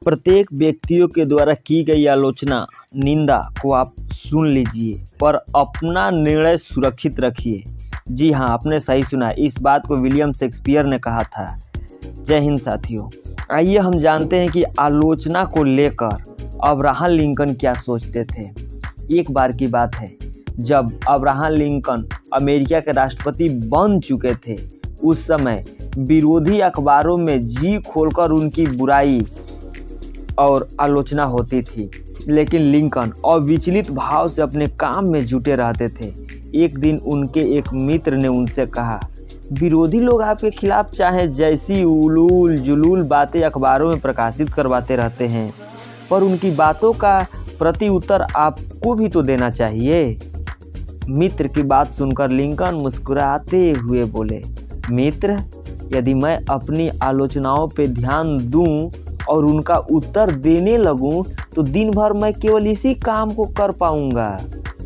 प्रत्येक व्यक्तियों के द्वारा की गई आलोचना, निंदा को आप सुन लीजिए, पर अपना निर्णय सुरक्षित रखिए। जी हाँ, आपने सही सुना, इस बात को विलियम शेक्सपियर ने कहा था। जय हिंद साथियों। आइए हम जानते हैं कि आलोचना को लेकर अब्राहम लिंकन क्या सोचते थे। एक बार की बात है जब अब्राहम लिंकन अमेरिका के राष्ट्रपति बन चुके थे, उस समय विरोधी अखबारों में जी खोलकर उनकी बुराई और आलोचना होती थी, लेकिन लिंकन अविचलित भाव से अपने काम में जुटे रहते थे। एक दिन उनके एक मित्र ने उनसे कहा, विरोधी लोग आपके खिलाफ चाहे जैसी उलूल जुलूल बातें अखबारों में प्रकाशित करवाते रहते हैं, पर उनकी बातों का प्रति उत्तर आपको भी तो देना चाहिए। मित्र की बात सुनकर लिंकन मुस्कुराते हुए बोले, मित्र, यदि मैं अपनी आलोचनाओं पर ध्यान दूं और उनका उत्तर देने लगूं तो दिन भर मैं केवल इसी काम को कर पाऊंगा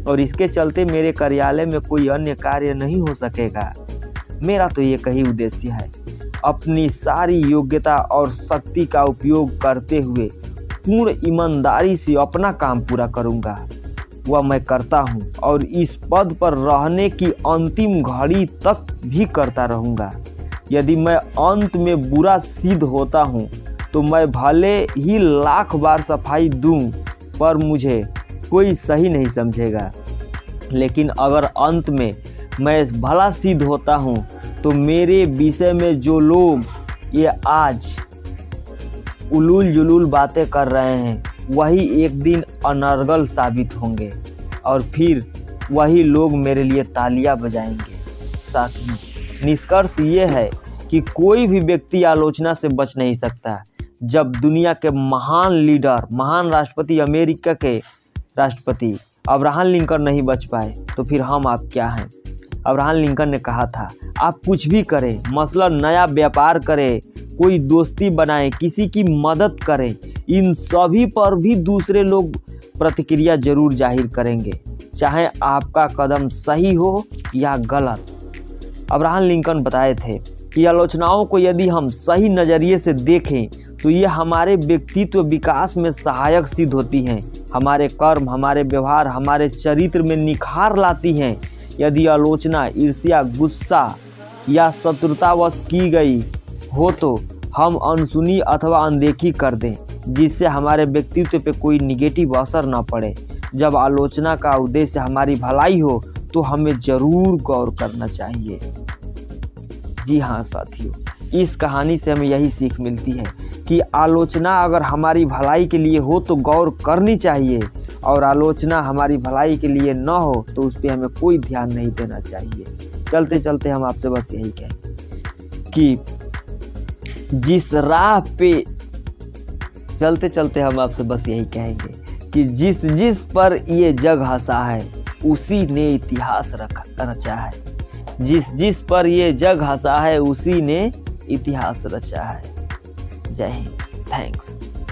और इसके चलते मेरे कार्यालय में कोई अन्य कार्य नहीं हो सकेगा। मेरा तो ये कही उद्देश्य है, अपनी सारी योग्यता और शक्ति का उपयोग करते हुए पूर्ण ईमानदारी से अपना काम पूरा करूंगा। वह मैं करता हूं और इस पद पर रहने की अंतिम घड़ी तक भी करता रहूंगा। यदि मैं अंत में बुरा सिद्ध होता हूं तो मैं भले ही लाख बार सफाई दूं, पर मुझे कोई सही नहीं समझेगा। लेकिन अगर अंत में मैं भला सिद्ध होता हूं तो मेरे विषय में जो लोग ये आज उलूल जुलूल बातें कर रहे हैं, वही एक दिन अनर्गल साबित होंगे और फिर वही लोग मेरे लिए तालियां बजाएंगे। साथियों, निष्कर्ष ये है कि कोई भी व्यक्ति आलोचना से बच नहीं सकता। जब दुनिया के महान लीडर, महान राष्ट्रपति, अमेरिका के राष्ट्रपति अब्राहम लिंकन नहीं बच पाए, तो फिर हम आप क्या हैं। अब्राहम लिंकन ने कहा था, आप कुछ भी करें, मसलन नया व्यापार करें, कोई दोस्ती बनाएं, किसी की मदद करें, इन सभी पर भी दूसरे लोग प्रतिक्रिया जरूर जाहिर करेंगे, चाहे आपका कदम सही हो या गलत। अब्राहम लिंकन बताए थे कि आलोचनाओं को यदि हम सही नज़रिए से देखें तो ये हमारे व्यक्तित्व विकास में सहायक सिद्ध होती हैं, हमारे कर्म, हमारे व्यवहार, हमारे चरित्र में निखार लाती हैं। यदि आलोचना ईर्ष्या, गुस्सा या शत्रुतावश की गई हो तो हम अनसुनी अथवा अनदेखी कर दें, जिससे हमारे व्यक्तित्व पे कोई निगेटिव असर न पड़े। जब आलोचना का उद्देश्य हमारी भलाई हो तो हमें ज़रूर गौर करना चाहिए। जी हाँ साथियों, इस कहानी से हमें यही सीख मिलती है कि आलोचना अगर हमारी भलाई के लिए हो तो गौर करनी चाहिए, और आलोचना हमारी भलाई के लिए न हो तो उस पर हमें कोई ध्यान नहीं देना चाहिए। चलते चलते हम आपसे बस यही कहें कि जिस राह पे चलते चलते हम आपसे बस यही कहेंगे कि जिस जिस पर ये जग हंसा है उसी ने इतिहास रचा है। जिस जिस पर ये जग हंसा है उसी ने इतिहास रचा है। जय हिंद, थैंक्स।